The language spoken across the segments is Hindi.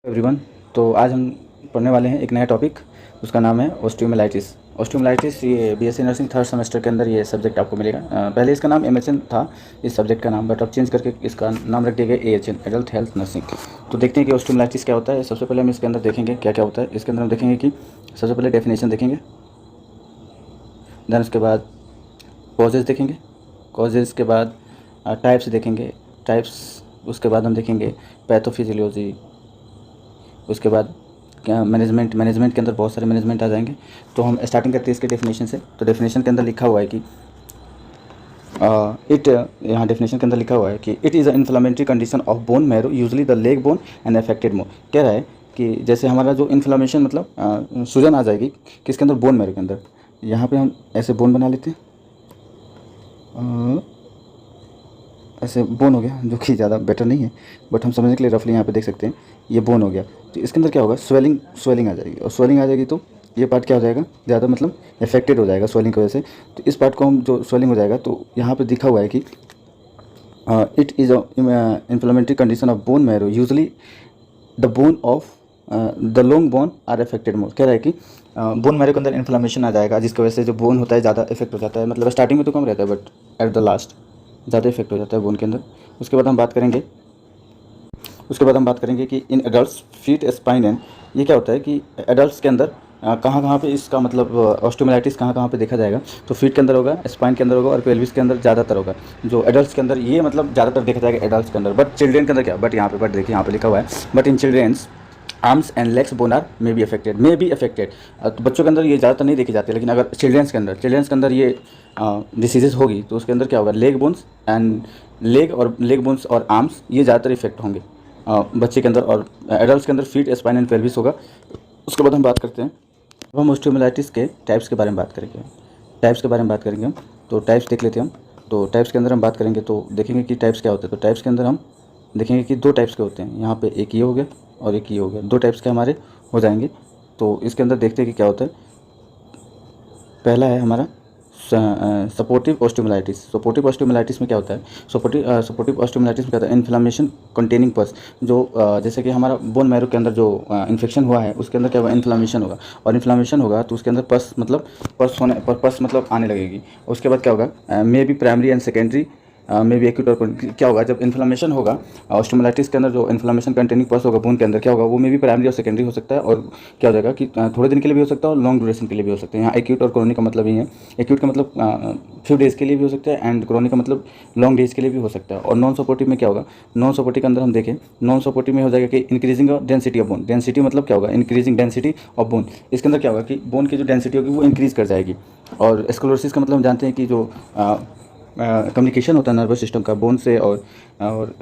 एवरीवन। तो आज हम पढ़ने वाले हैं एक नया टॉपिक, उसका नाम है ऑस्टियोमाइलाइटिस। ऑस्टियोमाइलाइटिस ये बीएससी नर्सिंग थर्ड सेमेस्टर के अंदर ये सब्जेक्ट आपको मिलेगा। पहले इसका नाम एमएचएन था इस सब्जेक्ट का नाम, बट अब चेंज करके इसका नाम रख दिया गया एएचएन, एडल्ट हेल्थ नर्सिंग। तो देखते हैं कि ऑस्टियोमाइलाइटिस क्या होता है। सबसे पहले हम इसके अंदर देखेंगे क्या क्या होता है। इसके अंदर हम देखेंगे कि सबसे पहले डेफिनेशन देखेंगे, देन उसके बाद कॉजेज़ देखेंगे, कॉजेज़ के बाद टाइप्स देखेंगे, टाइप्स उसके बाद हम देखेंगे पैथोफिजियोलॉजी, उसके बाद क्या मैनेजमेंट के अंदर बहुत सारे मैनेजमेंट आ जाएंगे। तो हम स्टार्टिंग करते हैं इसके डेफिनेशन से। तो डेफिनेशन के अंदर लिखा हुआ है कि यहाँ डेफिनेशन के अंदर लिखा हुआ है कि it is a inflammatory condition of bone marrow usually the leg bone and affected more. कह रहा है कि जैसे हमारा जो इन्फ्लामेशन मतलब सूजन आ जाएगी किसके अंदर, बोन मैरो के अंदर। यहाँ पे हम ऐसे बोन बना लेते हैं, ऐसे बोन हो गया, जो कि ज़्यादा बेटर नहीं है, बट हम समझने के लिए रफली यहाँ पे देख सकते हैं ये बोन हो गया। तो इसके अंदर क्या होगा, स्वेलिंग आ जाएगी, और स्वेलिंग आ जाएगी तो ये पार्ट क्या हो जाएगा, ज़्यादा मतलब इफेक्टेड हो जाएगा स्वेलिंग की वजह से। तो इस पार्ट को हम जो स्वेलिंग हो जाएगा, तो यहाँ पे दिखा हुआ है कि it is inflammatory condition of bone marrow usually the bone of the long bone are affected more. कह रहा है कि बोन मैरो के अंदर इन्फ्लेमेशन आ जाएगा, जिसकी वजह से जो बोन होता है ज़्यादा इफेक्ट हो जाता है। मतलब स्टार्टिंग में तो कम रहता है, बट एट द लास्ट ज़्यादा इफेक्ट हो जाता है बोन के अंदर। उसके बाद हम बात करेंगे कि in adults feet spine and, ये क्या होता है कि एडल्ट्स के अंदर कहाँ कहाँ पे इसका मतलब ऑस्टियोमाइलाइटिस कहाँ कहाँ पे देखा जाएगा। तो फीट के अंदर होगा, स्पाइन के अंदर होगा, और पेल्विस के अंदर ज़्यादातर होगा। जो एडल्ट्स के अंदर ये मतलब ज़्यादातर देखा जाएगा एडल्ट्स के अंदर। बट चिल्ड्रेन के अंदर क्या, बट यहाँ पे देखिए यहाँ पे लिखा हुआ है, but in children's arms and legs bone are may be affected. तो बच्चों के अंदर ये ज़्यादातर नहीं देखी जाती है, लेकिन अगर चिल्ड्रेंस के अंदर ये डिसीजेज़ होगी तो उसके अंदर क्या होगा, लेग बोन्स और आर्म्स ये ज़्यादातर इफेक्ट होंगे बच्चे के अंदर, और एडल्ट्स के अंदर फीट स्पाइन एंड पेल्विस होगा। उसके बाद हम बात करते हैं, अब हम ऑस्टियोमाइलाइटिस के टाइप्स के बारे में बात करेंगे। हम तो टाइप्स देख लेते हैं हम। तो टाइप्स के अंदर हम बात करेंगे तो देखेंगे कि टाइप्स क्या होते हैं। तो टाइप्स के अंदर हम देखेंगे कि दो टाइप्स के होते हैं। यहाँ पे एक ये हो गया और एक ये हो गया, दो टाइप्स के हमारे हो जाएंगे। तो इसके अंदर देखते हैं कि क्या होता है। पहला है हमारा सपोर्टिव ऑस्टियोमाइलाइटिस में क्या होता है, सपोर्टिव ऑस्टियोमाइलाइटिस में क्या होता है, इन्फ्लामेशन कंटेनिंग पस। जो जैसे कि हमारा बोन मैरो के अंदर जो इन्फेक्शन हुआ है उसके अंदर क्या होगा, इन्फ्लामेशन होगा, और इन्फ्लामेशन होगा तो उसके अंदर पस मतलब आने लगेगी। उसके बाद क्या होगा, may be primary and secondary में भी एक्यूट, और क्या होगा जब इन्फ्लामेशन होगा ऑस्टियोमाइलाइटिस के अंदर, जो इन्फ्लामेशन कंटेनिंग पस होगा बोन के अंदर, क्या होगा वो मे भी प्राइमरी और सेकेंडरी हो सकता है। और क्या हो जाएगा कि थोड़े दिन के लिए भी हो सकता है और लॉन्ग ड्यूरेशन के लिए भी हो सकता है। यहाँ एक्यूट और क्रोनिक का मतलब ही है, एक्यूट का मतलब फ्यू डेज़ के लिए भी हो सकता है, एंड क्रोनिक का मतलब लॉन्ग डेज के लिए भी हो सकता है। और नॉन सपोर्टिव में क्या होगा, नॉन सपोर्टिव के अंदर हम देखें, नॉन सपोर्टिव में हो जाएगा कि increasing density of bone. Density मतलब क्या होगा, इंक्रीजिंग डेंसिटी ऑफ बोन। इसके अंदर क्या होगा कि बोन की जो डेंसिटी होगी वो इंक्रीज कर जाएगी। और स्क्लेरोसिस का मतलब हम जानते हैं कि जो कम्युनिकेशन होता है नर्वस सिस्टम का बोन से और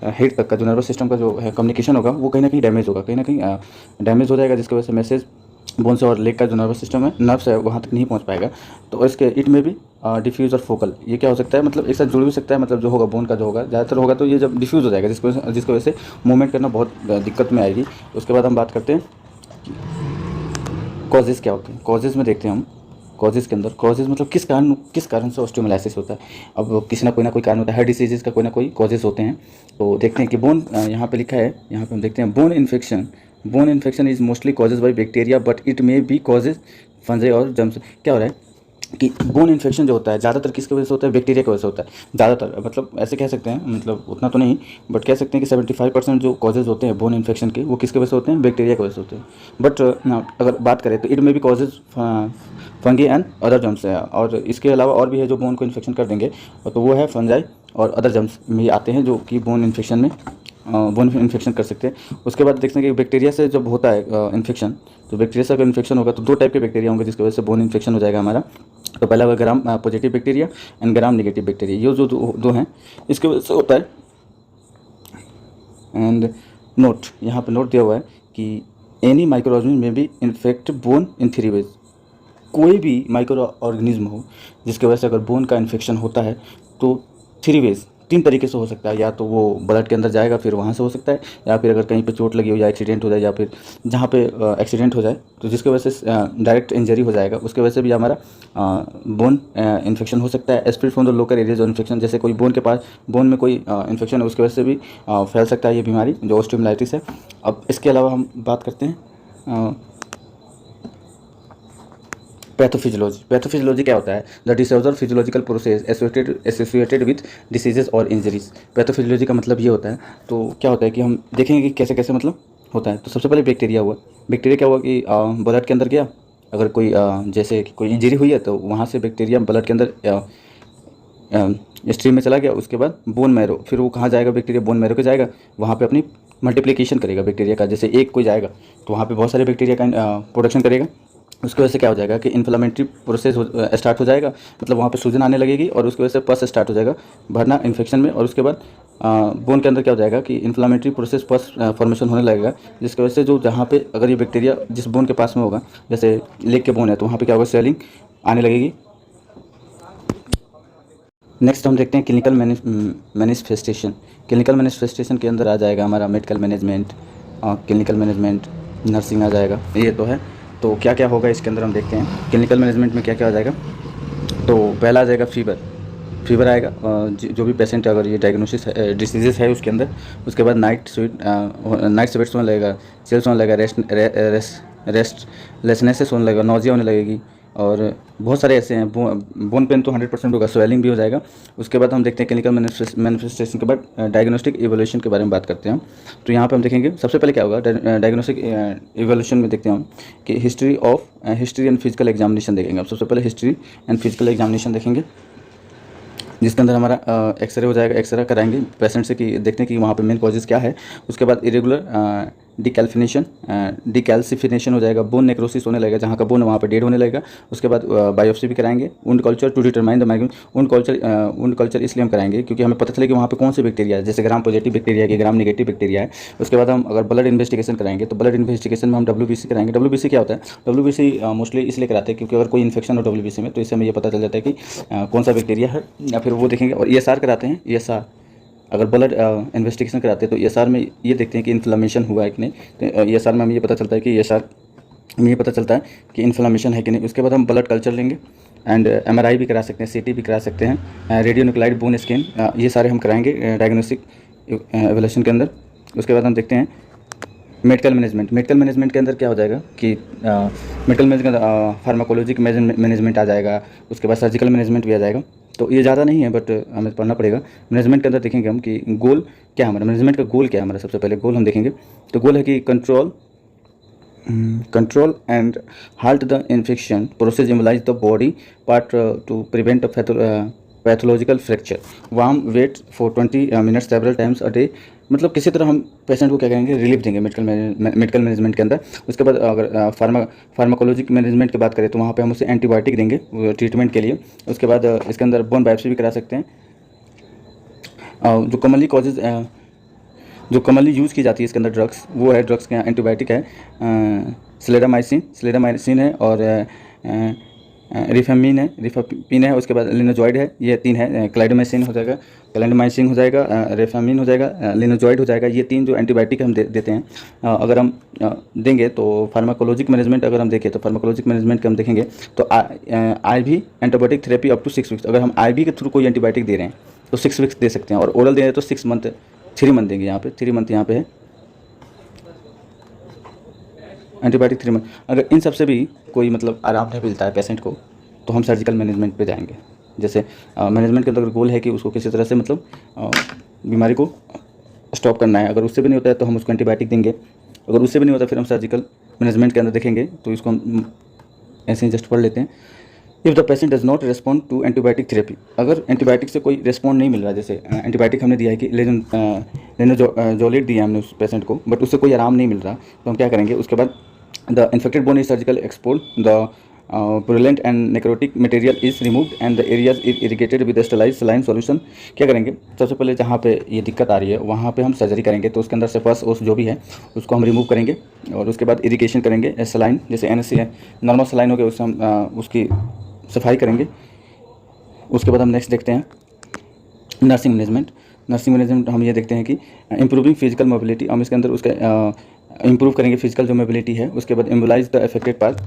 हेड तक का, जो नर्वस सिस्टम का जो है कम्युनिकेशन होगा वो कहीं ना कहीं डैमेज होगा, डैमेज हो जाएगा, जिसकी वजह से मैसेज बोन से और लेग का जो नर्वस सिस्टम है, नर्व्स है, वहाँ तक नहीं पहुँच पाएगा। तो इसके इट में भी डिफ्यूज़ और फोकल, ये क्या हो सकता है, मतलब एक साथ जुड़ भी सकता है। मतलब जो होगा बोन का जो होगा ज़्यादातर होगा तो ये जब डिफ्यूज़ हो जाएगा, जिसकी वजह से मूवमेंट करना बहुत दिक्कत में आएगी। उसके बाद हम बात करते हैं कॉजेज़ क्या होते हैं। कॉजेज़ में देखते हैं हम, कॉजेज़ के अंदर कॉजेज़ मतलब किस कारण से ऑस्टियोमाइलाइसिस होता है। अब किसी ना कोई कारण होता है, हर डिसीज़ का कोई ना कोई कॉजेज़ होते हैं। तो देखते हैं कि बोन, यहाँ पे लिखा है, यहाँ पे हम देखते हैं bone infection is mostly causes by bacteria but it may be causes fungi और जर्म्स। क्या हो रहा है कि बोन इन्फेक्शन जो होता है ज़्यादातर किसकी वजह से होता है, बैक्टीरिया की वजह से होता है ज़्यादातर। मतलब ऐसे कह सकते हैं, मतलब उतना तो नहीं, बट कह सकते हैं कि 75% जो कॉजेज़ होते हैं बोन इन्फेक्शन के वो किसकी वजह से होते हैं, बैक्टीरिया की वजह से होते हैं। बट अगर बात करें तो इट में भी causes fungi and other germs है, और इसके अलावा और भी है जो बोन को इन्फेक्शन कर देंगे, तो वो है फंजाई और अदर जर्म्स में आते हैं, जो कि बोन इन्फेक्शन कर सकते हैं। उसके बाद देखते हैं कि बैक्टीरिया से जब होता है इन्फेक्शन, तो बैक्टीरिया से अगर इन्फेक्शन होगा तो दो टाइप के बैक्टीरिया होंगे जिसकी वजह से बोन इन्फेक्शन हो जाएगा हमारा। तो पहला होगा gram positive bacteria and gram negative bacteria, ये जो दो हैं इसकी वजह से होता है। एंड नोट, यहाँ पे नोट दिया हुआ है कि एनी माइक्रो ऑर्गेनिज्म में बी इन्फेक्ट बोन इन 3 वेज। कोई भी माइक्रो ऑर्गेनिज्म हो जिसकी वजह से अगर बोन का इन्फेक्शन होता है तो 3 वेज, तीन तरीके से हो सकता है, या तो वो ब्लड के अंदर जाएगा फिर वहाँ से हो सकता है, या फिर अगर कहीं पे चोट लगी हो या एक्सीडेंट हो जाए, या फिर जहाँ पे एक्सीडेंट हो जाए तो जिसकी वजह से डायरेक्ट इंजरी हो जाएगा, उसके वजह से भी हमारा बोन इन्फेक्शन हो सकता है। Spread from the local areas of infection, जैसे कोई बोन के पास बोन में कोई इन्फेक्शन है उसकी वजह से भी फैल सकता है ये बीमारी जो ऑस्टियोमाइलाइटिस है। अब इसके अलावा हम बात करते हैं पैथोफिजियोलॉजी। पैथोफिजियोलॉजी क्या होता है? The disorder physiological process associated with diseases और इंजरीज। पैथोफिजियोलॉजी का मतलब ये होता है, तो क्या होता है कि हम देखेंगे कि कैसे कैसे मतलब होता है। तो सबसे पहले बैक्टीरिया हुआ। बैक्टीरिया क्या हुआ कि ब्लड के अंदर गया, अगर कोई जैसे कि कोई इंजरी हुई है तो वहाँ से बैक्टीरिया ब्लड के अंदर स्ट्रीम में चला गया, उसके बाद बोन मैरो, फिर वो कहाँ जाएगा? बैक्टीरिया बोन मैरो के जाएगा, वहाँ पे अपनी मल्टीप्लिकेशन करेगा बैक्टीरिया का। जैसे एक कोई जाएगा तो वहाँ पे बहुत सारे बैक्टीरिया का प्रोडक्शन करेगा, उसकी वजह से क्या हो जाएगा कि इन्फ्लेमेटरी प्रोसेस स्टार्ट हो जाएगा, मतलब वहाँ पे सूजन आने लगेगी और उसकी वजह से पस स्टार्ट हो जाएगा भरना इन्फेक्शन में, और उसके बाद बोन के अंदर क्या हो जाएगा कि इन्फ्लेमेटरी प्रोसेस पस फॉर्मेशन होने लगेगा, जिसकी वजह से जो जहाँ पे अगर ये बैक्टीरिया जिस बोन के पास में होगा, जैसे लेग के बोन है तो वहाँ पे क्या होगा? स्वेलिंग आने लगेगी। नेक्स्ट हम देखते हैं क्लिनिकल मैनिफेस्टेशन। क्लिनिकल मैनिफेस्टेशन के अंदर आ जाएगा हमारा medical management, clinical management, nursing आ जाएगा, ये तो है। तो क्या क्या होगा इसके अंदर हम देखते हैं। क्लिनिकल मैनेजमेंट में क्या क्या आ जाएगा? तो पहला आ जाएगा फीवर आएगा, जो भी पेशेंट अगर ये डायग्नोसिस डिसीजेस है उसके अंदर। उसके बाद नाइट स्वेट्स होने लगेगा, चिल्स होने लगेगा, रेस्टलेसनेस होने लगेगा, नोजिया होने लगेगी, और बहुत सारे ऐसे हैं। बोन पेन तो 100% होगा, स्वेलिंग भी हो जाएगा। उसके बाद हम देखते हैं क्लिनिकल मैनिफेस्टेशन के बाद डायग्नोस्टिक इवोल्यूशन के बारे में बात करते हैं। तो यहाँ पे हम देखेंगे सबसे पहले क्या होगा डायग्नोस्टिक इवोल्यूशन में देखते हैं हम कि हिस्ट्री एंड फिजिकल एग्जामिनेशन देखेंगे। अब सबसे पहले हिस्ट्री एंड फिजिकल एग्जामिनेशन देखेंगे, जिसके अंदर हमारा एक्सरे हो जाएगा। एक्सरे कराएंगे पेशेंट से कि देखते हैं कि वहाँ पे मेन कॉजेज़ क्या है। उसके बाद इरेगुलर डिकैल्सिफिनेशन हो जाएगा, बोन नेक्रोसिस होने लगेगा, जहाँ का बोन है वहाँ पे डेड होने लगेगा। उसके बाद बायोप्सी भी कराएंगे। Wound culture to determine the migraine. Wound culture इसलिए हम कराएंगे क्योंकि हमें पता चले कि वहाँ पे कौन से बैक्टीरिया है, जैसे ग्राम पॉजिटिव बैक्टीरिया है, ग्राम नेगेटिव बैक्टीरिया है। उसके बाद हम अगर ब्लड इन्वेस्टिगेशन कराएंगे तो ब्लड इन्वेस्टिगेशन में हम WBC कराएंगे। WBC क्या होता है? WBC मोस्टली इसलिए कराते हैं क्योंकि अगर कोई इन्फेक्शन हो WBC में तो इससे हमें ये पता चल जाता है कि कौन सा बैक्टीरिया है, या फिर वो देखेंगे। और ESR कराते हैं। ESR अगर ब्लड इन्वेस्टिगेशन कराते हैं तो ESR में ये देखते हैं कि इन्फ्लेमेशन हुआ है कि नहीं। तो ESR में हमें ये पता चलता है कि इन्फ्लेमेशन है कि नहीं। उसके बाद हम ब्लड कल्चर लेंगे एंड MRI भी करा सकते हैं, CT भी करा सकते हैं, रेडियो न्यूक्लाइड बोन स्कैन, ये सारे हम कराएंगे डायग्नोस्टिक एवोल्यूशन के अंदर। उसके बाद हम देखते हैं मेडिकल मैनेजमेंट के अंदर क्या हो जाएगा कि मेडिकल मैनेजमेंट के अंदर फार्माकोलॉजिक मैनेजमेंट आ जाएगा। उसके बाद सर्जिकल मैनेजमेंट भी आ जाएगा। तो ये ज़्यादा नहीं है बट हमें पढ़ना पड़ेगा। मैनेजमेंट के अंदर देखेंगे हम कि गोल क्या है हमारा, मैनेजमेंट का गोल क्या है हमारा। सबसे पहले गोल हम देखेंगे, तो गोल है कि control and halt the infection process, immobilise the body part to prevent pathological fracture, warm wet for 20 minutes several times a day. मतलब किसी तरह हम पेशेंट को क्या करेंगे? रिलीफ देंगे मेडिकल मैनेजमेंट के अंदर। उसके बाद अगर फार्माकोलॉजिक मैनेजमेंट की बात करें तो वहाँ पे हम उसे एंटीबायोटिक देंगे ट्रीटमेंट के लिए। उसके बाद इसके अंदर बोन बायोप्सी भी करा सकते हैं। जो कमनली यूज़ की जाती है इसके अंदर ड्रग्स, वो है ड्रग्स के एंटीबायोटिक है स्लेडामाइसिन है, और रिफापिन है। उसके बाद लिनोजॉइड है, ये तीन है। क्लाइंडामाइसिन हो जाएगा, रिफापिन हो जाएगा, लिनोजॉइड हो जाएगा। ये तीन जो एंटीबायोटिक हम देते हैं अगर हम देंगे तो फार्माकोलॉजिक मैनेजमेंट अगर हम देखें तो फार्माकोलॉजिक मैनेजमेंट के हम देखेंगे तो IV antibiotic therapy up to 6 weeks. अगर हम IV के थ्रू कोई एंटीबायोटिक दे रहे हैं तो 6 वीक्स दे सकते हैं, और ओरल दे रहे हैं तो 3 मंथ देंगे। यहाँ पे 3 मंथ यहाँ पे है एंटीबायोटिक 3 मंथ। अगर इन सब से भी कोई मतलब आराम नहीं मिलता है पेशेंट को तो हम सर्जिकल मैनेजमेंट पे जाएंगे। जैसे मैनेजमेंट के अंदर गोल है कि उसको किसी तरह से मतलब बीमारी को स्टॉप करना है। अगर उससे भी नहीं होता है तो हम उसको एंटीबायोटिक देंगे। अगर उससे भी नहीं होता फिर हम सर्जिकल मैनेजमेंट के अंदर देखेंगे। तो इसको हम ऐसे ही जस्ट पढ़ लेते हैं। If the patient does not respond to antibiotic therapy, अगर एंटीबायोटिक से कोई रिस्पॉन्ड नहीं मिल रहा, जैसे एंटीबायोटिक हमने दिया है कि लेनोजोलेट दिया हमने उस पेशेंट को, बट उससे कोई आराम नहीं मिल रहा, तो हम क्या करेंगे? उसके बाद the infected bone is surgical export, the purulent and necrotic material is removed and the areas is irrigated with sterilise saline solution. क्या करेंगे? सबसे पहले जहाँ पे ये दिक्कत आ रही है वहाँ पे हम सर्जरी करेंगे। तो उसके अंदर से फर्स्ट ओस जो भी है उसको हम रिमूव करेंगे, और उसके बाद इरिगेशन करेंगे। सलाइन जैसे NSC है, नॉर्मल सलाइन हो गया, उससे हम उसकी सफाई करेंगे। उसके बाद हम नेक्स्ट देखते हैं नर्सिंग मैनेजमेंट। नर्सिंग मैनेजमेंट हम ये देखते हैं कि इम्प्रूविंग फिजिकल मोबिलिटी, हम इसके अंदर उसका इम्प्रूव करेंगे फिजिकल जो मोबिलिटी है। उसके बाद immobilise the affected part,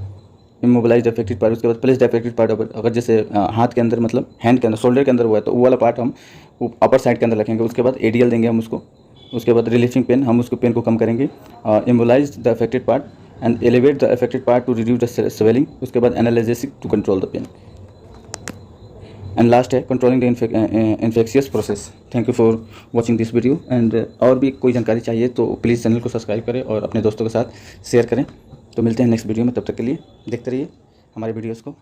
immobilise affected part. उसके बाद प्लेस द अफेक्टेड पार्ट, अगर जैसे हाथ के अंदर मतलब हैंड के अंदर शोल्डर के अंदर हुआ है तो वो वाला पार्ट हम अपर साइड के अंदर रखेंगे। उसके बाद एडियल देंगे हम उसको। उसके बाद रिलीफिंग पेन, हम उसको पेन को कम करेंगे। Immobilise the affected part and elevate the affected part to reduce the swelling. उसके बाद analysis to control the pain. And last है controlling the infectious process. Thank you for watching this video. And और भी कोई जानकारी चाहिए तो प्लीज़ चैनल को सब्सक्राइब करें और अपने दोस्तों के साथ शेयर करें। तो मिलते हैं नेक्स्ट वीडियो में, तब तक के लिए देखते रहिए हमारे वीडियोज़ को।